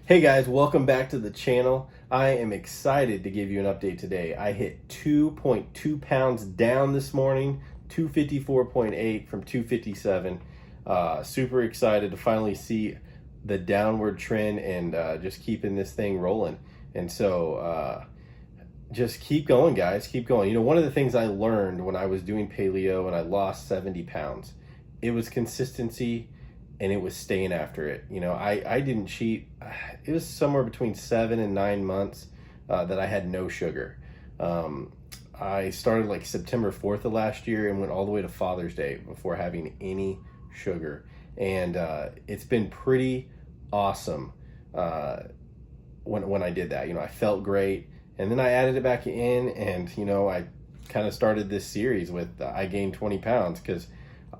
Hey guys, welcome back to the channel. I am excited to give you an update today. I hit 2.2 pounds down this morning, 254.8 from 257. Super excited to finally see the downward trend and just keeping this thing rolling. And so just keep going, guys, keep going. You know, one of the things I learned when I was doing paleo and I lost 70 pounds, it was consistency and it was staying after it. You know, I didn't cheat. It was somewhere between 7 and 9 months that I had no sugar. I started like September 4th of last year and went all the way to Father's Day before having any sugar. And it's been pretty awesome when I did that. You know, I felt great. And then I added it back in and, you know, I kind of started this series with I gained 20 pounds because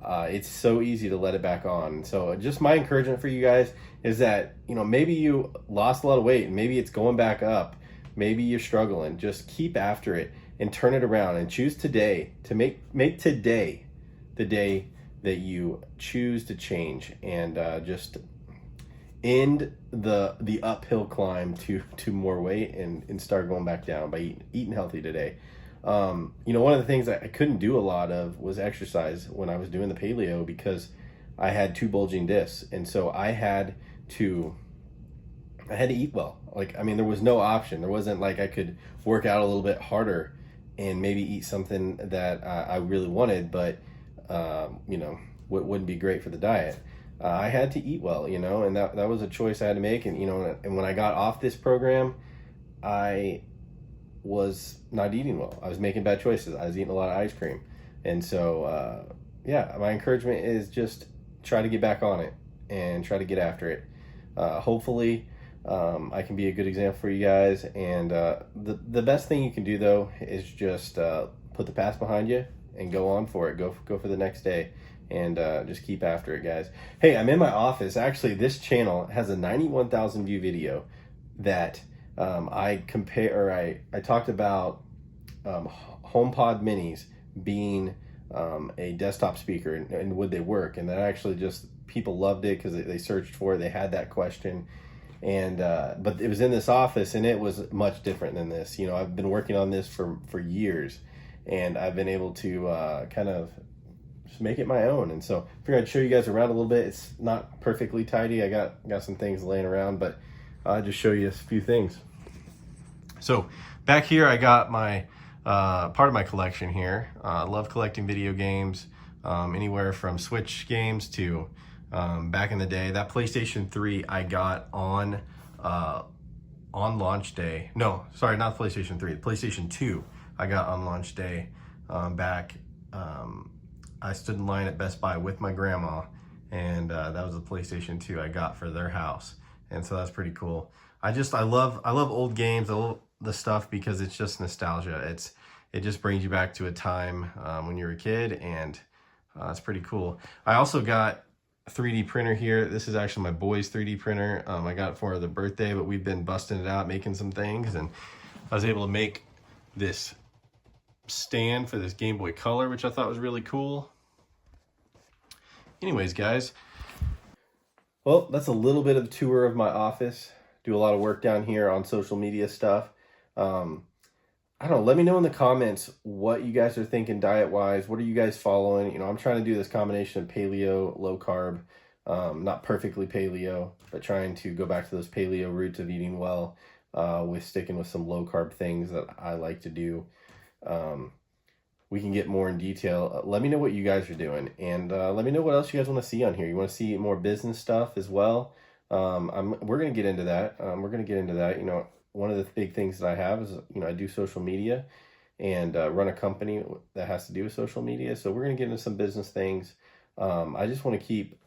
it's so easy to let it back on. So just my encouragement for you guys is that, you know, maybe you lost a lot of weight and maybe it's going back up. Maybe you're struggling. Just keep after it and turn it around and choose today to make today the day that you choose to change and just end the uphill climb to more weight and start going back down by eating healthy today. You know, one of the things I couldn't do a lot of was exercise when I was doing the paleo because I had 2 bulging discs, and so I had to eat well. Like, I mean, there was no option. There wasn't like I could work out a little bit harder and maybe eat something that I really wanted, but you know, wouldn't be great for the diet. I had to eat well, you know, and that was a choice I had to make. And you know, and when I got off this program, I was not eating well. I was making bad choices. I was eating a lot of ice cream. And so, yeah, my encouragement is just try to get back on it and try to get after it. Hopefully, I can be a good example for you guys. And the best thing you can do, though, is just put the past behind you and go on for it. Go for the next day and just keep after it, guys. Hey, I'm in my office. Actually, this channel has a 91,000 view video that I talked about HomePod minis being a desktop speaker and would they work, and that actually just people loved it because they searched for it. They had that question, and but it was in this office and it was much different than this. You know, I've been working on this for years and I've been able to kind of just make it my own. And so I figured I'd show you guys around a little bit. It's not perfectly tidy. I got some things laying around, but I'll just show you a few things. So back here, I got my part of my collection here. I love collecting video games, anywhere from Switch games to back in the day. That PlayStation 3 I got on launch day. No, sorry, not the PlayStation 3. The PlayStation 2 I got on launch day back. I stood in line at Best Buy with my grandma, and that was the PlayStation 2 I got for their house. And so that's pretty cool. I love old games. I love the stuff because it's just nostalgia. It just brings you back to a time when you were a kid, and it's pretty cool. I also got a 3D printer here. This is actually my boy's 3D printer. I got it for the birthday, but we've been busting it out, making some things, and I was able to make this stand for this Game Boy Color, which I thought was really cool. Anyways, guys, well, that's a little bit of a tour of my office. Do a lot of work down here on social media stuff. I don't know, let me know in the comments what you guys are thinking diet-wise. What are you guys following? You know, I'm trying to do this combination of paleo, low carb, not perfectly paleo, but trying to go back to those paleo roots of eating well, with sticking with some low carb things that I like to do. We can get more in detail. Let me know what you guys are doing, and let me know what else you guys want to see on here. You want to see more business stuff as well? We're going to get into that. You know, one of the big things that I have is, you know, I do social media and run a company that has to do with social media. So we're going to get into some business things. I just want to keep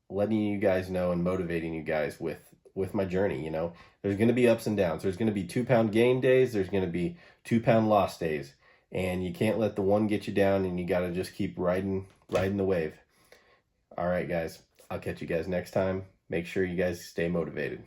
letting you guys know and motivating you guys with my journey. You know, there's going to be ups and downs. There's going to be 2-pound gain days. There's going to be 2-pound loss days. And you can't let the one get you down, and you got to just keep riding the wave. All right, guys, I'll catch you guys next time. Make sure you guys stay motivated.